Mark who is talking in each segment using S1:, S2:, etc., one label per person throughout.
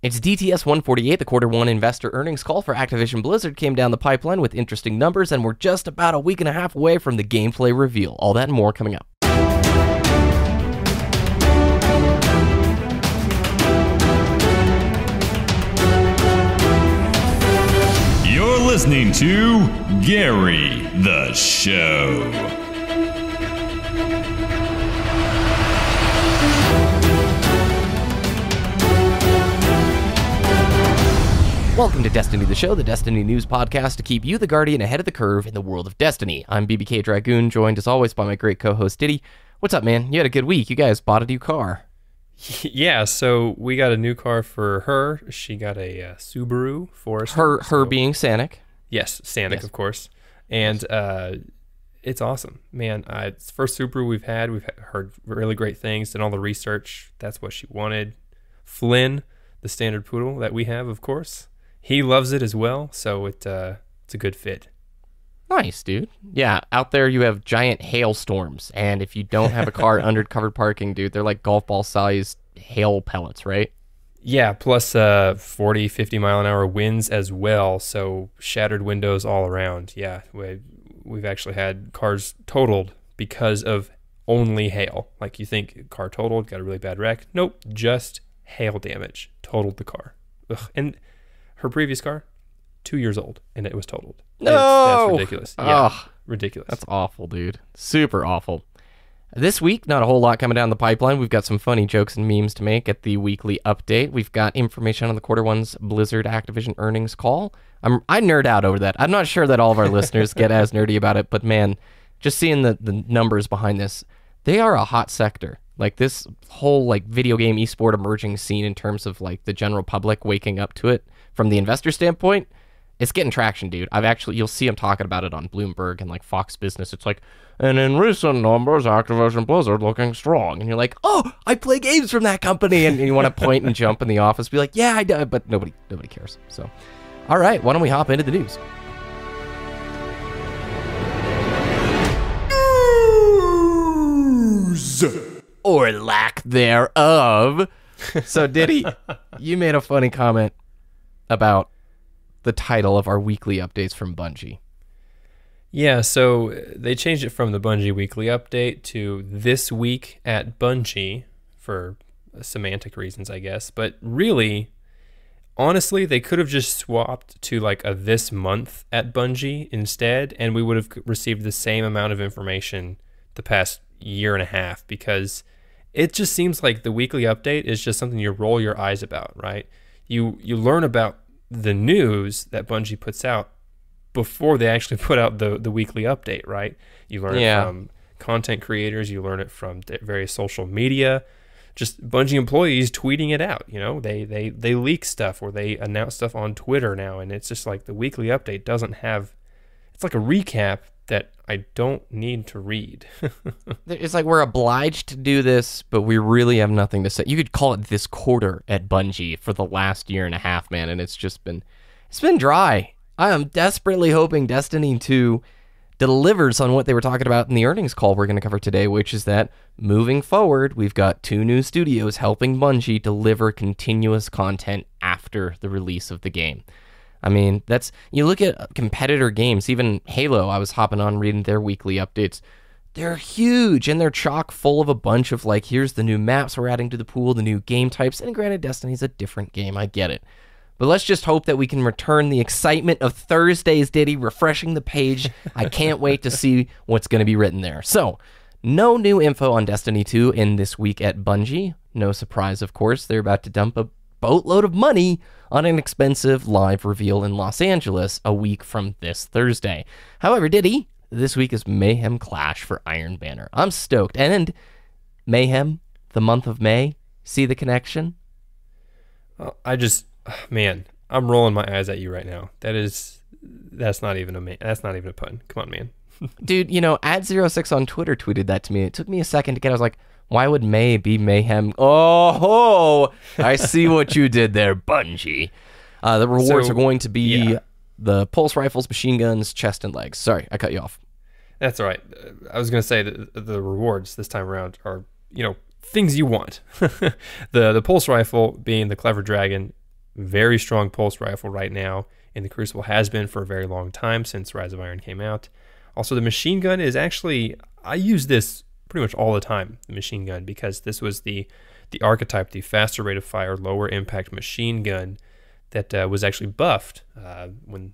S1: It's DTS 148, the quarter one investor earnings call for Activision Blizzard came down the pipeline with interesting numbers, and we're just about a week and a half away from the gameplay reveal. All that and more coming up.
S2: You're listening to Gary the Show.
S1: Welcome to Destiny the Show, the Destiny News podcast to keep you, the Guardian, ahead of the curve in the world of Destiny. I'm BBKDRAGOON, joined as always by my great co-host Ditty. What's up, man? You had a good week. You guys bought a new car.
S3: Yeah, so we got a new car for her. She got a Subaru Forester.
S1: Her being Sanic.
S3: Yes, Sanic,
S1: Yes.
S3: of course. And it's awesome. Man, it's the first Subaru we've had. We've heard really great things, done all the research. That's what she wanted. Flynn, the standard poodle that we have, of course. He loves it as well, so it's a good fit.
S1: Nice, dude. Yeah, out there you have giant hailstorms, and if you don't have a car under covered parking, dude, they're like golf ball sized hail pellets, right?
S3: Yeah, plus 40, 50 mile an hour winds as well, so shattered windows all around. Yeah, we've actually had cars totaled because of only hail. Like you think car totaled, got a really bad wreck. Nope, just hail damage totaled the car. Ugh. And her previous car, 2 years old, and it was totaled.
S1: No!
S3: That's ridiculous. Yeah,
S1: Ugh.
S3: ridiculous.
S1: That's awful, dude. Super awful. This week, not a whole lot coming down the pipeline. We've got some funny jokes and memes to make at the weekly update. We've got information on the quarter one's Blizzard Activision earnings call. I nerd out over that. I'm not sure that all of our listeners get as nerdy about it, but man, just seeing the numbers behind this, they are a hot sector. Like this whole like video game esport emerging scene in terms of like the general public waking up to it from the investor standpoint, it's getting traction, dude. You'll see them talking about it on Bloomberg and like Fox Business. It's like, and in recent numbers, Activision Blizzard looking strong. And you're like, oh, I play games from that company. And you want to point and jump in the office, be like, yeah, I do. But nobody cares. So, all right, why don't we hop into the news? News! Or lack thereof. So, Ditty, you made a funny comment about the title of our weekly updates from Bungie.
S3: Yeah, so they changed it from the Bungie Weekly Update to This Week at Bungie for semantic reasons, I guess. But really, honestly, they could have just swapped to like a This Month at Bungie instead, and we would have received the same amount of information the past year and a half, because it just seems like the weekly update is just something you roll your eyes about, right? You learn about the news that Bungie puts out before they actually put out the weekly update, right? You learn it from content creators, you learn it from various social media, just Bungie employees tweeting it out. You know, they leak stuff or they announce stuff on Twitter now, and it's just like the weekly update doesn't have. It's like a recap that I don't need to read.
S1: It's like we're obliged to do this, but we really have nothing to say. You could call it This Quarter at Bungie for the last year and a half, man, and it's been dry. I am desperately hoping Destiny 2 delivers on what they were talking about in the earnings call we're going to cover today, which is that moving forward, we've got 2 new studios helping Bungie deliver continuous content after the release of the game. I mean, you look at competitor games, even Halo, I was hopping on reading their weekly updates. They're huge, and they're chock full of a bunch of like, here's the new maps we're adding to the pool, the new game types, and granted, Destiny's a different game, I get it. But let's just hope that we can return the excitement of Thursday's Ditty, refreshing the page. I can't wait to see what's going to be written there. So, no new info on Destiny 2 in this week at Bungie. No surprise, of course, they're about to dump a boatload of money on an expensive live reveal in Los Angeles a week from this Thursday. However, Ditty, this week is Mayhem Clash for Iron Banner. I'm stoked. And Mayhem, the month of May, see the connection?
S3: Man, I'm rolling my eyes at you right now. That's not even a pun. Come on, man.
S1: Dude, @06 on Twitter tweeted that to me. It took me a second to get. I was like, why would May be Mayhem? Oh, I see what you did there, Bungie. The rewards are going to be the pulse rifles, machine guns, chest, and legs. Sorry, I cut you off.
S3: That's all right. I was going to say that the rewards this time around are, things you want. The pulse rifle being the Clever Dragon very strong pulse rifle right now, and the Crucible has been for a very long time since Rise of Iron came out. Also, the machine gun is actually, I use this pretty much all the time, the machine gun, because this was the archetype, the faster rate of fire, lower impact machine gun that was actually buffed when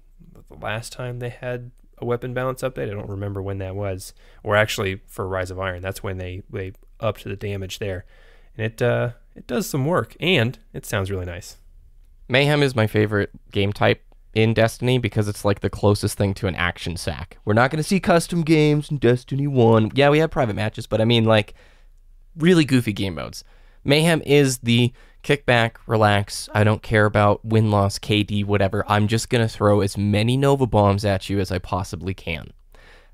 S3: the last time they had a weapon balance update. I don't remember when that was, or actually for Rise of Iron, that's when they upped the damage there, and it does some work, and it sounds really nice.
S1: Mayhem is my favorite game type in Destiny because it's like the closest thing to an action sack. We're not going to see custom games in Destiny 1. Yeah, we have private matches, but I mean like really goofy game modes. Mayhem is the kick back, relax, I don't care about win-loss, KD, whatever. I'm just going to throw as many Nova Bombs at you as I possibly can.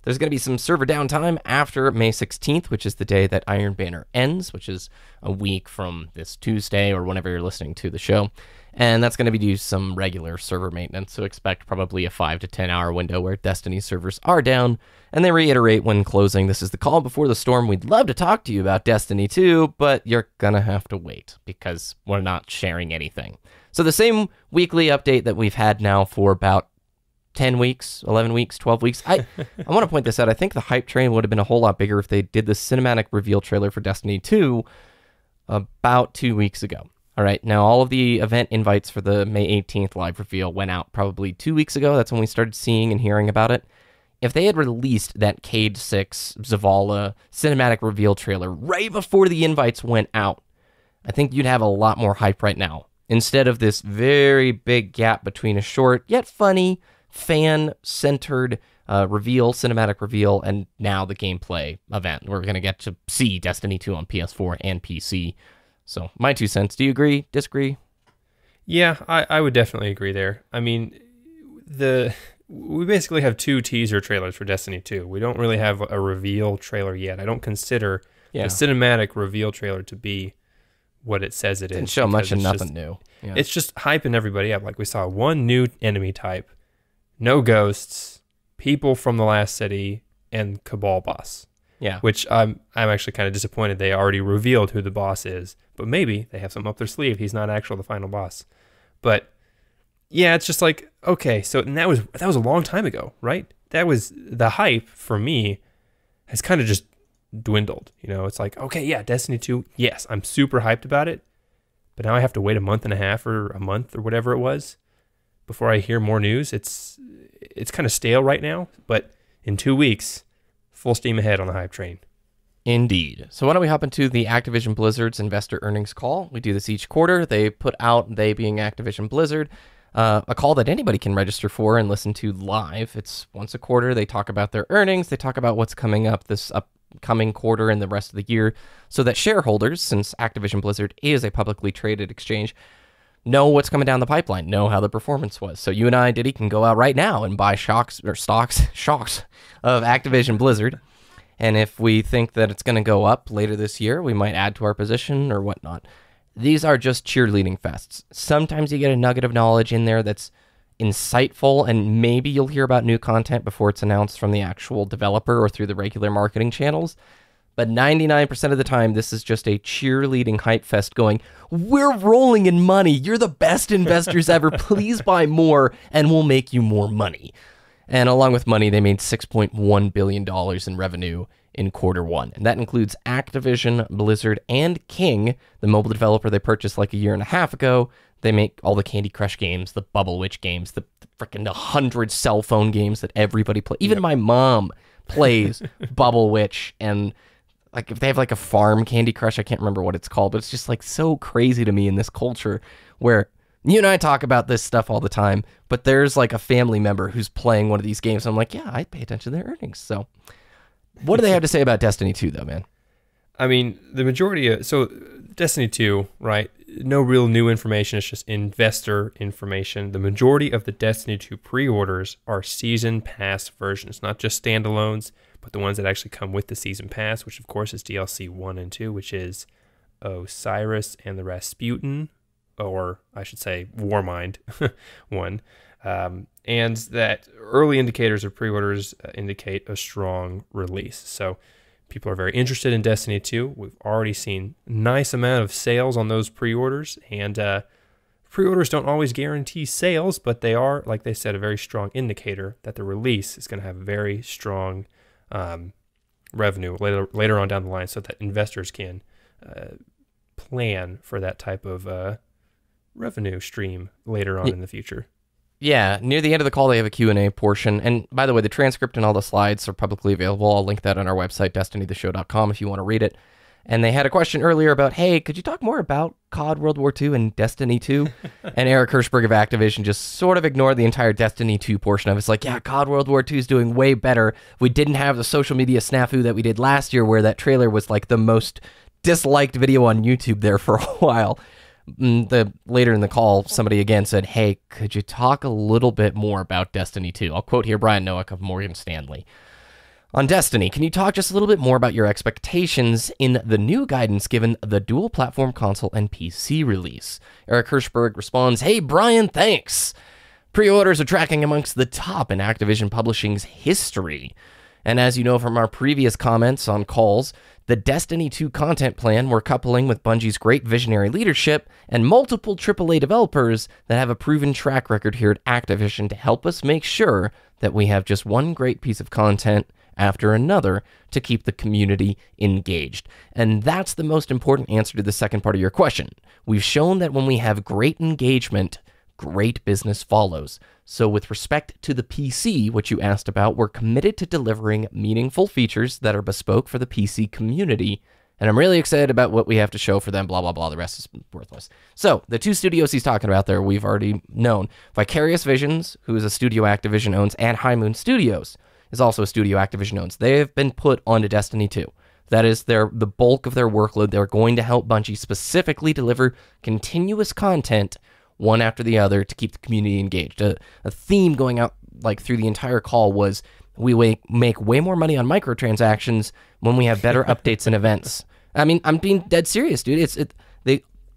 S1: There's going to be some server downtime after May 16th, which is the day that Iron Banner ends, which is a week from this Tuesday or whenever you're listening to the show. And that's going to be due to some regular server maintenance, so expect probably a 5 to 10 hour window where Destiny servers are down. And they reiterate when closing, this is the call before the storm. We'd love to talk to you about Destiny 2, but you're going to have to wait because we're not sharing anything. So the same weekly update that we've had now for about 10 weeks, 11 weeks, 12 weeks. I want to point this out. I think the hype train would have been a whole lot bigger if they did the cinematic reveal trailer for Destiny 2 about 2 weeks ago. All right, now all of the event invites for the May 18th live reveal went out probably 2 weeks ago. That's when we started seeing and hearing about it. If they had released that Cade 6 Zavala cinematic reveal trailer right before the invites went out, I think you'd have a lot more hype right now. Instead of this very big gap between a short yet funny, fan-centered cinematic reveal, and now the gameplay event. We're going to get to see Destiny 2 on PS4 and PC. So, my 2 cents. Do you agree? Disagree?
S3: Yeah, I would definitely agree there. I mean, we basically have 2 teaser trailers for Destiny 2. We don't really have a reveal trailer yet. I don't consider the cinematic reveal trailer to be what it says it is.
S1: Didn't show much and nothing new. Yeah.
S3: It's just hyping everybody up. Like, we saw 1 new enemy type, no ghosts, people from the last city, and Cabal boss.
S1: Yeah.
S3: Which I'm actually kind of disappointed they already revealed who the boss is. But maybe they have something up their sleeve. He's not actually the final boss. But yeah, it's just like, okay, so and that was a long time ago, right? That was the hype for me has kind of just dwindled. You know, it's like, okay, yeah, Destiny 2, yes, I'm super hyped about it. But now I have to wait a month and a half or a month or whatever it was before I hear more news. It's kind of stale right now, but in 2 weeks, full steam ahead on the hype train.
S1: Indeed. So why don't we hop into the Activision Blizzard's investor earnings call? We do this each quarter. They put out, they being Activision Blizzard, a call that anybody can register for and listen to live. It's once a quarter. They talk about their earnings. They talk about what's coming up this upcoming quarter and the rest of the year so that shareholders, since Activision Blizzard is a publicly traded exchange, know what's coming down the pipeline, know how the performance was. So you and I, Ditty, can go out right now and buy stocks of Activision Blizzard. And if we think that it's going to go up later this year, we might add to our position or whatnot. These are just cheerleading fests. Sometimes you get a nugget of knowledge in there that's insightful, and maybe you'll hear about new content before it's announced from the actual developer or through the regular marketing channels. But 99% of the time, this is just a cheerleading hype fest going, we're rolling in money. You're the best investors ever. Please buy more, and we'll make you more money. And along with money, they made $6.1 billion in revenue in quarter one. And that includes Activision, Blizzard, and King, the mobile developer they purchased like a year and a half ago. They make all the Candy Crush games, the Bubble Witch games, the freaking 100 cell phone games that everybody plays. Even my mom plays Bubble Witch, and like if they have like a farm Candy Crush, I can't remember what it's called, but it's just like so crazy to me in this culture where you and I talk about this stuff all the time, but there's like a family member who's playing one of these games. I'm like, yeah, I pay attention to their earnings. So what do they have to say about Destiny 2 though, man?
S3: I mean, the majority of, so Destiny 2, right? No real new information. It's just investor information. The majority of the Destiny 2 pre-orders are season pass versions, not just standalones, but the ones that actually come with the season pass, which of course is DLC 1 and 2, which is Osiris and the Rasputin, or I should say Warmind 1. And that early indicators of pre-orders indicate a strong release. So people are very interested in Destiny 2. We've already seen a nice amount of sales on those pre-orders, and Pre-orders don't always guarantee sales, but they are, like they said, a very strong indicator that the release is going to have very strong revenue later on down the line, so that investors can plan for that type of revenue stream later on in the future.
S1: Yeah, near the end of the call, they have a Q&A portion. And by the way, the transcript and all the slides are publicly available. I'll link that on our website, destinytheshow.com, if you want to read it. And they had a question earlier about, hey, could you talk more about COD World War II and Destiny 2? And Eric Hirschberg of Activision just sort of ignored the entire Destiny 2 portion of it. It's like, yeah, COD World War II is doing way better. We didn't have the social media snafu that we did last year, where that trailer was like the most disliked video on YouTube there for a while. Later in the call, somebody again said, hey, could you talk a little bit more about Destiny 2? I'll quote here Brian Nowak of Morgan Stanley. On Destiny, can you talk just a little bit more about your expectations in the new guidance given the dual platform console and PC release? Eric Hirschberg responds, hey, Brian, thanks. Pre-orders are tracking amongst the top in Activision Publishing's history. And as you know from our previous comments on calls, the Destiny 2 content plan we're coupling with Bungie's great visionary leadership and multiple AAA developers that have a proven track record here at Activision to help us make sure that we have just one great piece of content after another to keep the community engaged. And that's the most important answer to the second part of your question. We've shown that when we have great engagement, great business follows. So with respect to the PC, which you asked about, we're committed to delivering meaningful features that are bespoke for the PC community. And I'm really excited about what we have to show for them, blah, blah, blah. The rest is worthless. So the two studios he's talking about there, we've already known. Vicarious Visions, who is a studio Activision owns, and High Moon Studios is also a studio Activision owns. They have been put onto Destiny 2. That is the bulk of their workload. They're going to help Bungie specifically deliver continuous content one after the other to keep the community engaged. A theme going out like through the entire call was we make way more money on microtransactions when we have better updates and events. I mean, I'm being dead serious, dude.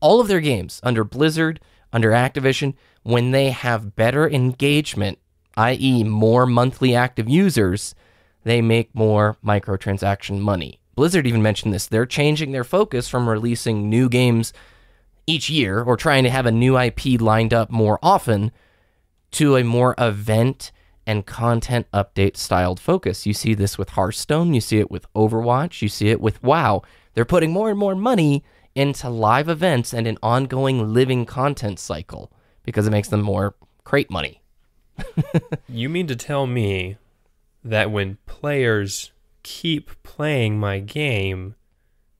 S1: All of their games under Blizzard, under Activision, when they have better engagement, i.e. more monthly active users, they make more microtransaction money. Blizzard even mentioned this. They're changing their focus from releasing new games each year or trying to have a new IP lined up more often to a more event and content update styled focus. You see this with Hearthstone, you see it with Overwatch, you see it with WoW. They're putting more and more money into live events and an ongoing living content cycle because it makes them more crate money.
S3: You mean to tell me that when players keep playing my game,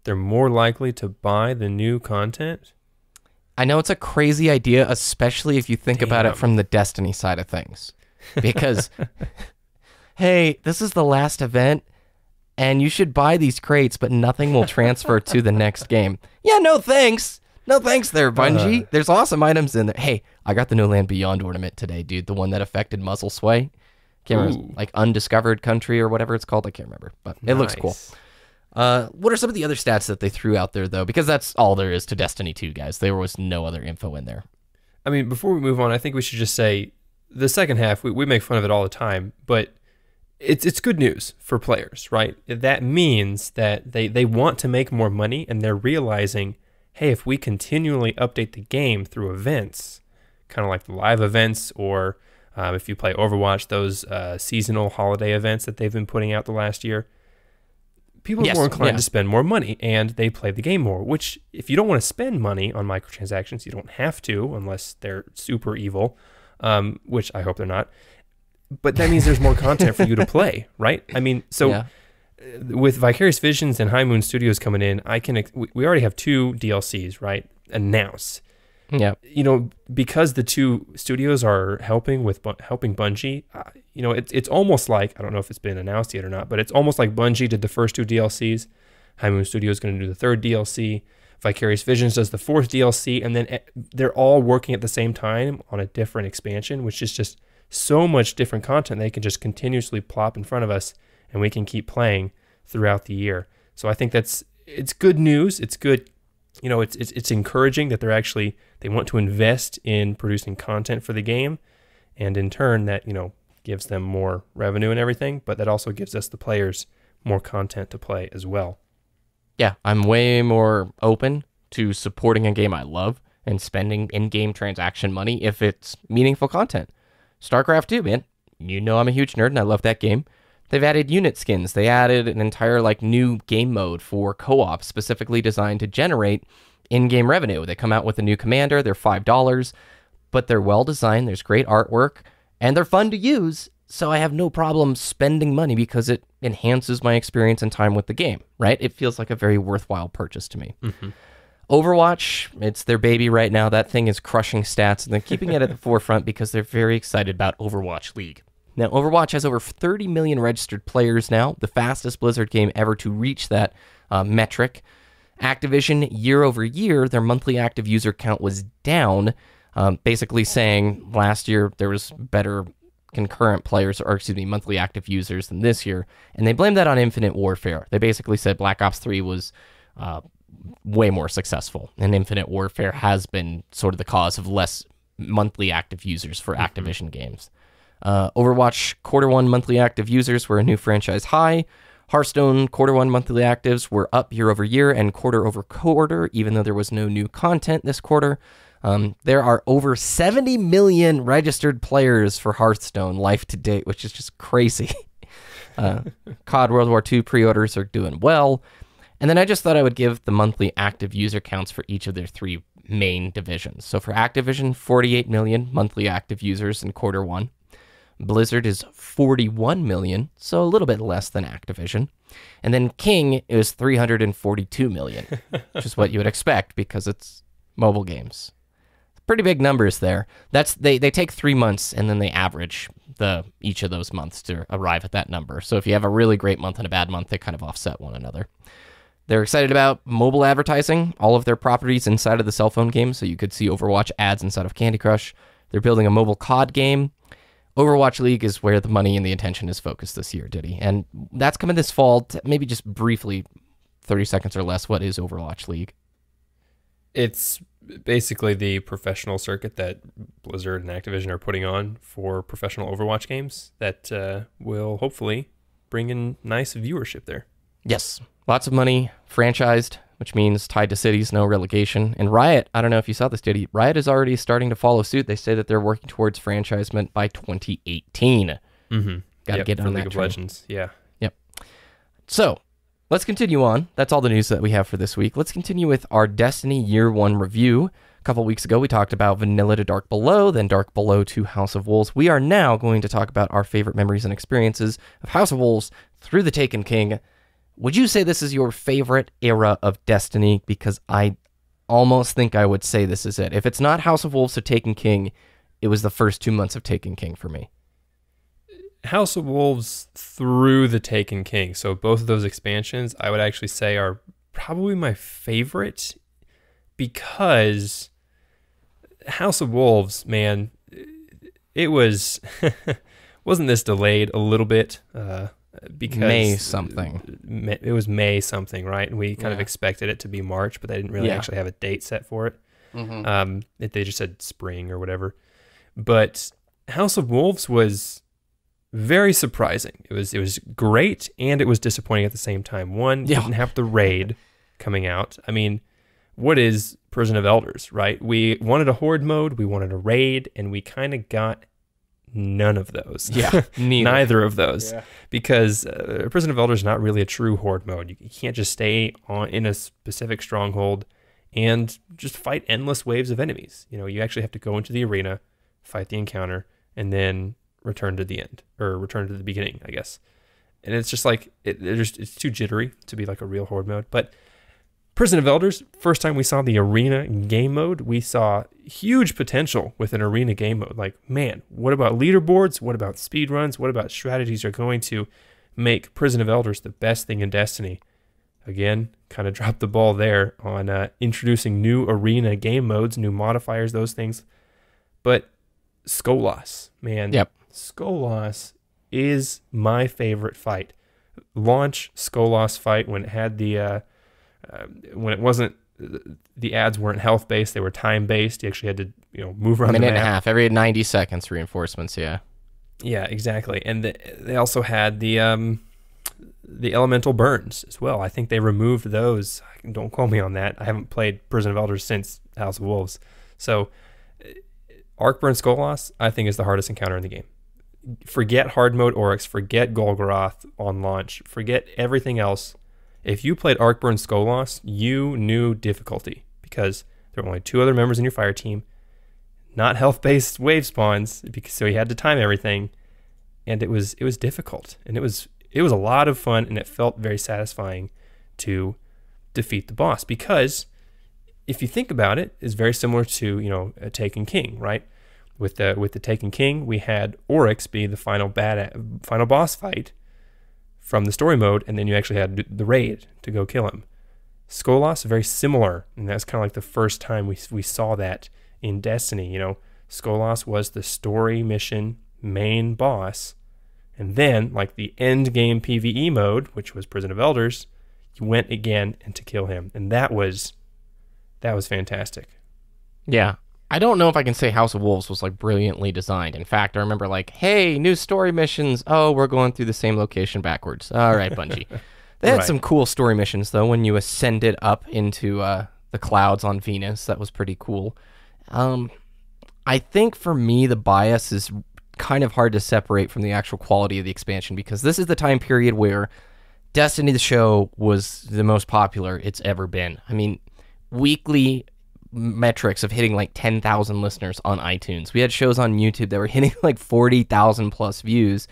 S3: they're more likely to buy the new content?
S1: I know it's a crazy idea, especially if you think about it from the Destiny side of things. Because, hey, this is the last event, and you should buy these crates, but nothing will transfer to the next game. Yeah, no thanks. No thanks there, Bungie. There's awesome items in there. Hey, I got the No Land Beyond ornament today, dude. The one that affected muzzle sway. Can't remember, like Undiscovered Country or whatever it's called. I can't remember, but it looks cool. What are some of the other stats that they threw out there, though? Because that's all there is to Destiny 2, guys. There was no other info in there.
S3: I mean, before we move on, I think we should just say the second half, we make fun of it all the time, but it's good news for players, right? That means that they want to make more money, and they're realizing, hey, if we continually update the game through events, kind of like the live events, or if you play Overwatch, those seasonal holiday events that they've been putting out the last year, people are more inclined to spend more money, and they play the game more, which if you don't want to spend money on microtransactions, you don't have to unless they're super evil, which I hope they're not. But that means there's more content for you to play, right? I mean, so with Vicarious Visions and High Moon Studios coming in, we already have 2 DLCs, right, announced.
S1: Yeah.
S3: You know, because the 2 studios are helping Bungie, you know, it's almost like, I don't know if it's been announced yet or not, but it's almost like Bungie did the first 2 DLCs. High Moon Studios is going to do the 3rd DLC. Vicarious Visions does the 4th DLC, and then they're all working at the same time on a different expansion, which is just so much different content they can just continuously plop in front of us, and we can keep playing throughout the year. So I think it's good news. It's good. You know, it's encouraging that they want to invest in producing content for the game, and in turn that, you know, gives them more revenue and everything, but that also gives us the players more content to play as well.
S1: Yeah, I'm way more open to supporting a game I love and spending in-game transaction money if it's meaningful content. StarCraft 2, man. You know I'm a huge nerd and I love that game. They've added unit skins. They added an entire new game mode for co-op specifically designed to generate in-game revenue. They come out with a new commander. They're $5, but they're well designed. There's great artwork and they're fun to use. So I have no problem spending money because it enhances my experience and time with the game, right? It feels like a very worthwhile purchase to me. Overwatch, it's their baby right now. That thing is crushing stats, and they're keeping it at the forefront because they're very excited about Overwatch League. Now, Overwatch has over 30 million registered players now, the fastest Blizzard game ever to reach that metric. Activision, year over year, their monthly active user count was down, basically saying last year there was better concurrent players, or monthly active users than this year, and they blamed that on Infinite Warfare. They basically said Black Ops 3 was way more successful, and Infinite Warfare has been sort of the cause of less monthly active users for Activision games. Overwatch Q1 monthly active users were a new franchise high. Hearthstone Q1 monthly actives were up year over year and quarter over quarter, even though there was no new content this quarter. There are over 70 million registered players for Hearthstone life to date, which is just crazy. COD World War II pre-orders are doing well. And then I just thought I would give the monthly active user counts for each of their three main divisions. So for Activision, 48 million monthly active users in Q1. Blizzard is 41 million, so a little bit less than Activision. And then King is 342 million, which is what you would expect because it's mobile games. Pretty big numbers there. They take 3 months and then they average each of those months to arrive at that number. So if you have a really great month and a bad month, they kind of offset one another. They're excited about mobile advertising, all of their properties inside of the cell phone game, so you could see Overwatch ads inside of Candy Crush. They're building a mobile COD game. Overwatch League is where the money and the attention is focused this year, Ditty. And that's coming this fall. Maybe just briefly, 30 seconds or less, what is Overwatch League?
S3: It's basically the professional circuit that Blizzard and Activision are putting on for professional Overwatch games that will hopefully bring in nice viewership there.
S1: Yes. Lots of money, franchised, which means tied to cities, no relegation. And Riot, I don't know if you saw this, Ditty, Riot is already starting to follow suit. They say that they're working towards franchisement by 2018. Got to get on
S3: League
S1: that
S3: of
S1: train.
S3: Legends, yeah.
S1: Yep. So, let's continue on. That's all the news that we have for this week. Let's continue with our Destiny Year 1 review. A couple weeks ago, we talked about Vanilla to Dark Below, then Dark Below to House of Wolves. We are now going to talk about our favorite memories and experiences of House of Wolves through the Taken King. Would you say this is your favorite era of Destiny? Because I almost think I would say this is it. If it's not House of Wolves or Taken King, it was the first 2 months of Taken King for me.
S3: House of Wolves through the Taken King. So both of those expansions, I would actually say, are probably my favorite because House of Wolves, man, it was wasn't this delayed a little bit? Because
S1: May something.
S3: It was May something, right? And we kind of expected it to be March, but they didn't really actually have a date set for it. They just said spring or whatever. But House of Wolves was very surprising. It was great and it was disappointing at the same time. One, didn't have the raid coming out. I mean, what is Prison of Elders, right? We wanted a horde mode, we wanted a raid, and we kind of got none of those.
S1: Yeah,
S3: neither of those. Yeah. Because Prison of Elders is not really a true horde mode. You can't just stay in a specific stronghold and just fight endless waves of enemies. You know, you actually have to go into the arena, fight the encounter, and then return to the end, or return to the beginning, I guess. And it's just like, it's too jittery to be like a real horde mode. But Prison of Elders, first time we saw the arena game mode, we saw huge potential with an arena game mode. Like, man, what about leaderboards? What about speedruns? What about strategies are going to make Prison of Elders the best thing in Destiny? Again, kind of dropped the ball there on introducing new arena game modes, new modifiers, those things. But Skolas, man.
S1: Yep.
S3: Skolas is my favorite fight. Launch Skolas fight when it had the... when it wasn't, the ads weren't health based, they were time based. You actually had to, move around.
S1: A minute
S3: the map.
S1: and a half, every 90 seconds reinforcements. Yeah,
S3: exactly. And they also had the the elemental burns as well. I think they removed those. Don't quote me on that. I haven't played Prison of Elders since House of Wolves. So Arcburn Skolas, I think, is the hardest encounter in the game. Forget hard mode Oryx, forget Golgoroth on launch, forget everything else. If you played Arcburn Skolas, you knew difficulty because there were only 2 other members in your fire team, not health-based wave spawns, so you had to time everything, and it was difficult, and it was a lot of fun, and it felt very satisfying to defeat the boss because if you think about it, it's very similar to a Taken King, right? With the Taken King, we had Oryx be the final boss fight from the story mode, and then you actually had the raid to go kill him. Skolas, very similar, and that's kind of like the first time we saw that in Destiny. Skolas was the story mission main boss, and then like the end game PvE mode, which was Prison of Elders, you went again and to kill him, and that was fantastic.
S1: Yeah. I don't know if I can say House of Wolves was like brilliantly designed. In fact, I remember like, hey, new story missions. Oh, we're going through the same location backwards. All right, Bungie. They had some cool story missions, though, when you ascended up into the clouds on Venus. That was pretty cool. I think for me, the bias is kind of hard to separate from the actual quality of the expansion because this is the time period where Destiny the show was the most popular it's ever been. I mean, weekly metrics of hitting like 10,000 listeners on iTunes. We had shows on YouTube that were hitting like 40,000 plus views,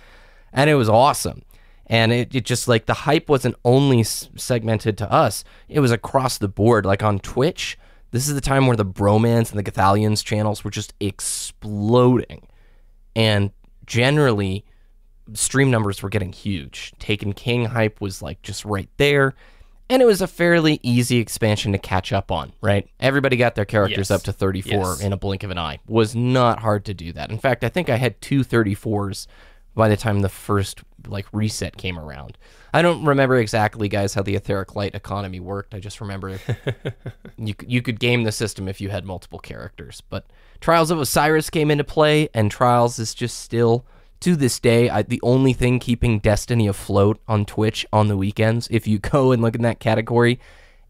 S1: and it was awesome. And it just like the hype wasn't only segmented to us, it was across the board. Like on Twitch, this is the time where the Bromance and the Gathalions channels were just exploding. And generally, stream numbers were getting huge. Taken King hype was like just right there. And it was a fairly easy expansion to catch up on, right? Everybody got their characters up to 34 in a blink of an eye. Was not hard to do that. In fact, I think I had 2 34s by the time the first like reset came around. I don't remember exactly, guys, how the etheric light economy worked. I just remember you could game the system if you had multiple characters. But Trials of Osiris came into play, and Trials is just still, to this day, the only thing keeping Destiny afloat on Twitch on the weekends. If you go and look in that category,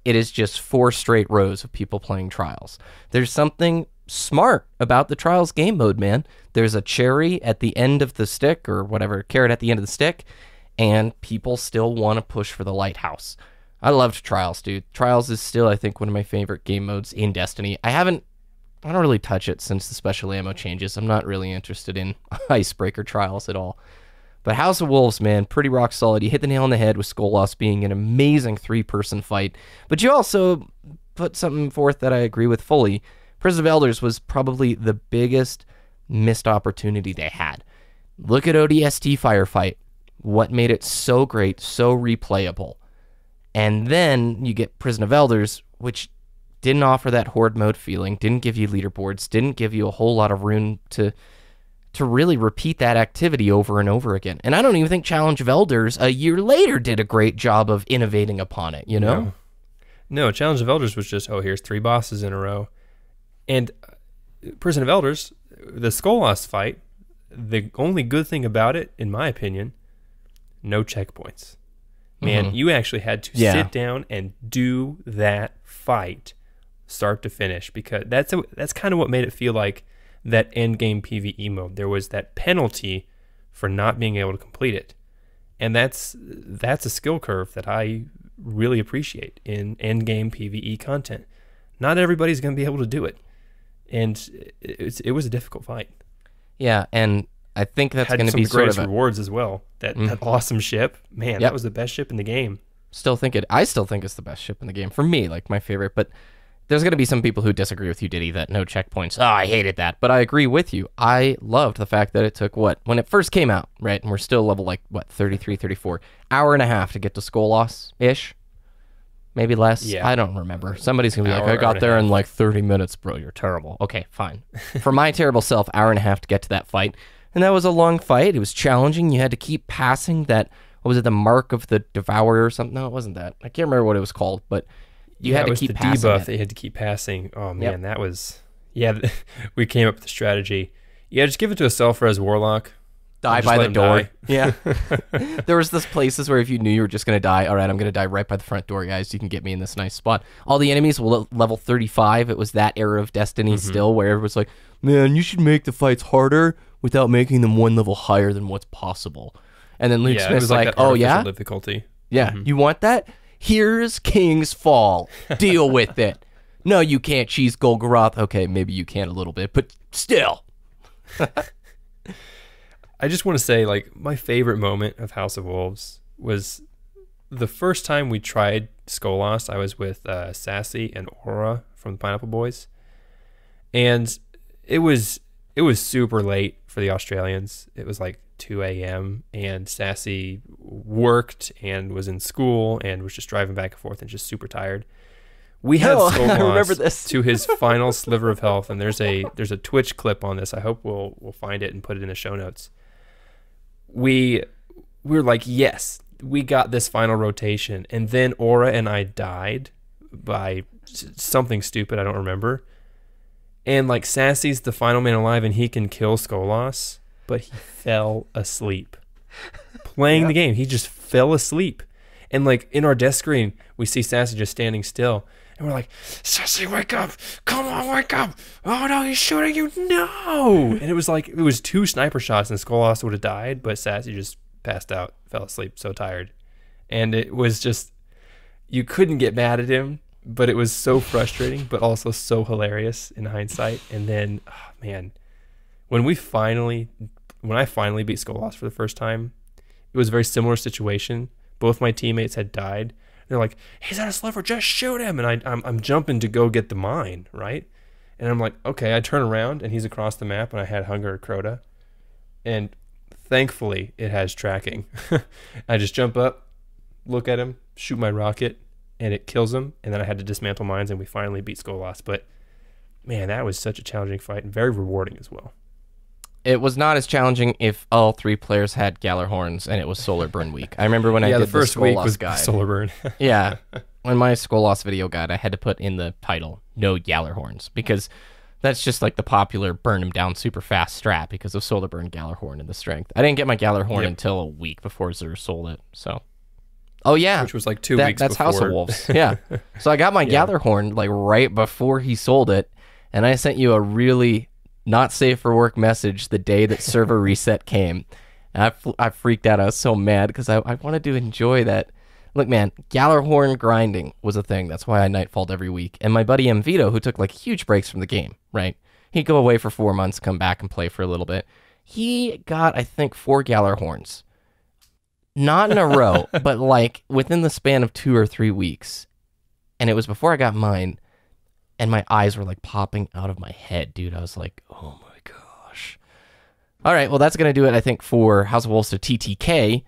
S1: it is just 4 straight rows of people playing Trials. There's something smart about the Trials game mode, man. There's a cherry at the end of the stick, or whatever, carrot at the end of the stick, and people still want to push for the lighthouse. I loved Trials, dude. Trials is still, I think, one of my favorite game modes in Destiny. I don't really touch it since the special ammo changes. I'm not really interested in Icebreaker Trials at all. But House of Wolves, man, pretty rock solid. You hit the nail on the head with Skolas being an amazing 3-person fight. But you also put something forth that I agree with fully. Prison of Elders was probably the biggest missed opportunity they had. Look at ODST Firefight. What made it so great, so replayable? And then you get Prison of Elders, which didn't offer that horde mode feeling, didn't give you leaderboards, didn't give you a whole lot of room to really repeat that activity over and over again. And I don't even think Challenge of Elders a year later did a great job of innovating upon it, you know?
S3: No, Challenge of Elders was just, here's 3 bosses in a row. And Prison of Elders, the Skolas fight, the only good thing about it, in my opinion, no checkpoints. Man, you actually had to sit down and do that fight start to finish, because that's kind of what made it feel like that end game PvE mode. There was that penalty for not being able to complete it, and that's a skill curve that I really appreciate in end game PvE content. Not everybody's going to be able to do it, and it was a difficult fight.
S1: Yeah, and I think that's going to be
S3: sort of rewards as well. That awesome ship, man, that was the best ship in the game.
S1: I still think it's the best ship in the game for me, like my favorite. But there's going to be some people who disagree with you, Ditty, that no checkpoints. Oh, I hated that. But I agree with you. I loved the fact that it took when it first came out, right? And we're still level 33, 34, hour and a half to get to Skolas-ish. Maybe less. Yeah. I don't remember. Somebody's going to be like, I got there in like 30 minutes, bro. You're terrible. Okay, fine. For my terrible self, hour and a half to get to that fight. And that was a long fight. It was challenging. You had to keep passing that, what was it, the Mark of the Devourer or something? No, it wasn't that. I can't remember what it was called, but you had to keep passing. It was the debuff that you had to keep passing. Oh, man, that was... Yeah, we came up with the strategy. Yeah, just give it to a self-res Warlock. Die
S3: Just
S1: by
S3: let
S1: the
S3: him
S1: door.
S3: die.
S1: Yeah. There was this places where if you knew you were just going to die, all right, I'm going to die right by the front door, guys. You can get me in this nice spot. All the enemies will level 35. It was that era of Destiny still where everyone's like, man, you should make the fights harder without making them one level higher than what's possible. And then Luke
S3: Yeah, it
S1: Smith's
S3: was
S1: like,
S3: that
S1: oh,
S3: artificial
S1: yeah?
S3: difficulty.
S1: Yeah, you want that? Here's King's Fall. Deal with it. No, you can't cheese Golgoroth. Okay, maybe you can a little bit, but still.
S3: I just want to say, like, my favorite moment of House of Wolves was the first time we tried Skolas. I was with Sassy and Aura from the Pineapple Boys, and it was super late for the Australians. It was like 2 a.m. and Sassy worked and was in school and was just driving back and forth and just super tired. We had
S1: I
S3: Skolas
S1: remember this.
S3: to his final sliver of health, and there's a Twitch clip on this. I hope we'll find it and put it in the show notes. We were like, yes, we got this final rotation, and then Aura and I died by something stupid I don't remember. And like Sassy's the final man alive, and he can kill Skolas, but he fell asleep playing the game. He just fell asleep, and like in our desk screen, we see Sassy just standing still. And we're like, Sassy, wake up. Come on, wake up. Oh, no, he's shooting you. No. And it was like, it was 2 sniper shots and Skolas would have died, but Sassy just passed out, fell asleep, so tired. And it was just, you couldn't get mad at him, but it was so frustrating, but also so hilarious in hindsight. And then, oh, man, when I finally beat Skolas for the first time, it was a very similar situation. Both my teammates had died. They're like, he's at a sliver, just shoot him. And I'm jumping to go get the mine, right? And I'm like, okay, I turn around and he's across the map and I had Hunger at Crota. And thankfully it has tracking. I just jump up, look at him, shoot my rocket, and it kills him. And then I had to dismantle mines and we finally beat Skolas. But man, that was such a challenging fight and very rewarding as well.
S1: It was not as challenging if all 3 players had Gallarhorns and it was Solar Burn week. I remember when I did
S3: the first
S1: the
S3: week
S1: Skolas
S3: was
S1: guide.
S3: Solar Burn.
S1: Yeah. On my Skolas video guide, I had to put in the title, no Gallarhorns, because that's just like the popular burn him down super fast strat because of Solar Burn, Gallarhorn, and the strength. I didn't get my Gallarhorn until a week before Zur sold it, so. Oh, yeah.
S3: Which was like 2 weeks
S1: that's
S3: before.
S1: House of Wolves, yeah. So I got my Gallarhorn like right before he sold it, and I sent you a really not safe for work message the day that server reset came. And I freaked out. I was so mad because I wanted to enjoy that. Look, man, Gallarhorn grinding was a thing. That's why I nightfalled every week. And my buddy M. Vito, who took like huge breaks from the game, right? He'd go away for 4 months, come back and play for a little bit. He got, I think, 4 Gallarhorns. Not in a row, but like within the span of 2 or 3 weeks. And it was before I got mine. And my eyes were like popping out of my head, dude. I was like, oh my gosh. All right, well, that's going to do it, I think, for House of Wolves to TTK.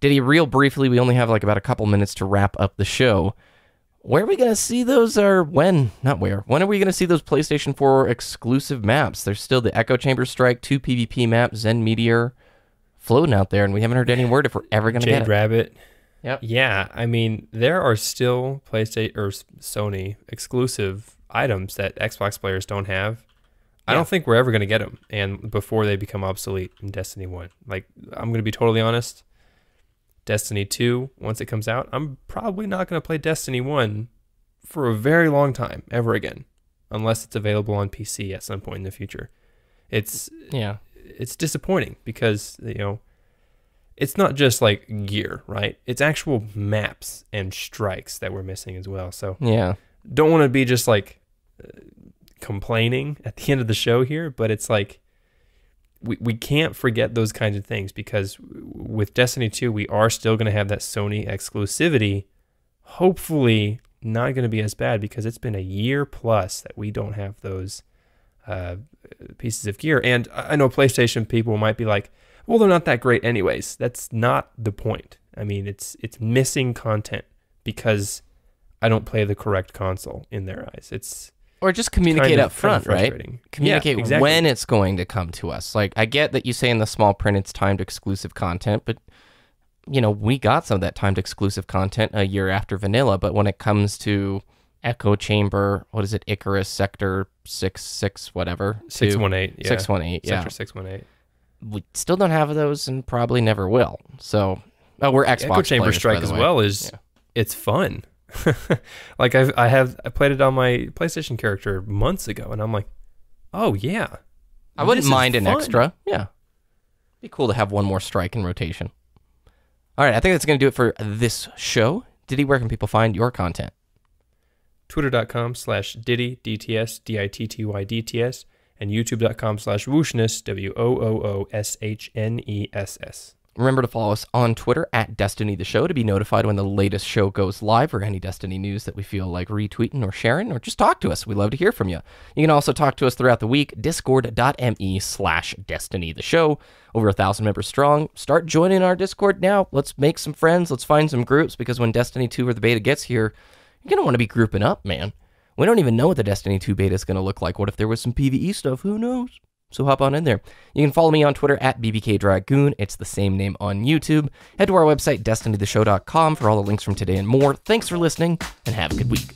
S1: Ditty, real briefly, we only have like about a couple minutes to wrap up the show. Where are we going to see those, or when? Not where. When are we going to see those PlayStation 4 exclusive maps? There's still the Echo Chamber Strike, 2 PvP maps, Zen Meteor floating out there, and we haven't heard any word if we're ever going to get it.
S3: Jade Rabbit.
S1: Yep.
S3: Yeah, I mean, there are still PlayStation or Sony exclusive items that Xbox players don't have. I don't think we're ever going to get them, and before they become obsolete in Destiny 1. Like, I'm going to be totally honest. Destiny 2, once it comes out, I'm probably not going to play Destiny 1 for a very long time, ever again, unless it's available on PC at some point in the future. It's disappointing because, you know, it's not just like gear, right? It's actual maps and strikes that we're missing as well. So
S1: Yeah.
S3: don't want to be just like complaining at the end of the show here, but it's like we can't forget those kinds of things, because with Destiny 2, we are still going to have that Sony exclusivity. Hopefully not going to be as bad, because it's been a year plus that we don't have those pieces of gear. And I know PlayStation people might be like, well, they're not that great anyways. That's not the point. I mean, it's missing content because I don't play the correct console in their eyes. It's
S1: Or just communicate up front, right? Communicate
S3: exactly.
S1: when it's going to come to us. Like, I get that you say in the small print it's timed exclusive content, but, you know, we got some of that timed exclusive content a year after vanilla, but when it comes to Echo Chamber, what is it, Icarus, Sector 6, whatever?
S3: 618, yeah.
S1: 618, yeah.
S3: Sector 618.
S1: we still don't have those and probably never will. So, we're Xbox
S3: Echo Chamber
S1: players,
S3: Strike
S1: by the
S3: as
S1: way.
S3: well is it's fun. Like I played it on my PlayStation character months ago, and I'm like, oh yeah,
S1: I wouldn't
S3: this is
S1: mind an
S3: fun.
S1: extra. Yeah, be cool to have one more strike in rotation. All right, I think that's going to do it for this show. Ditty, where can people find your content?
S3: Twitter.com/Ditty, DTS, DITTY, and YouTube.com/Wooshness, WOOOSHNESS.
S1: Remember to follow us on Twitter at Destiny the Show to be notified when the latest show goes live or any Destiny news that we feel like retweeting or sharing, or just talk to us. We love to hear from you. You can also talk to us throughout the week, discord.me/Destiny the Show. Over 1,000 members strong. Start joining our Discord now. Let's make some friends. Let's find some groups, because when Destiny 2 or the beta gets here, you're going to want to be grouping up, man. We don't even know what the Destiny 2 beta is going to look like. What if there was some PvE stuff? Who knows? So hop on in there. You can follow me on Twitter at BBKDRAGOON. It's the same name on YouTube. Head to our website, destinytheshow.com, for all the links from today and more. Thanks for listening, and have a good week.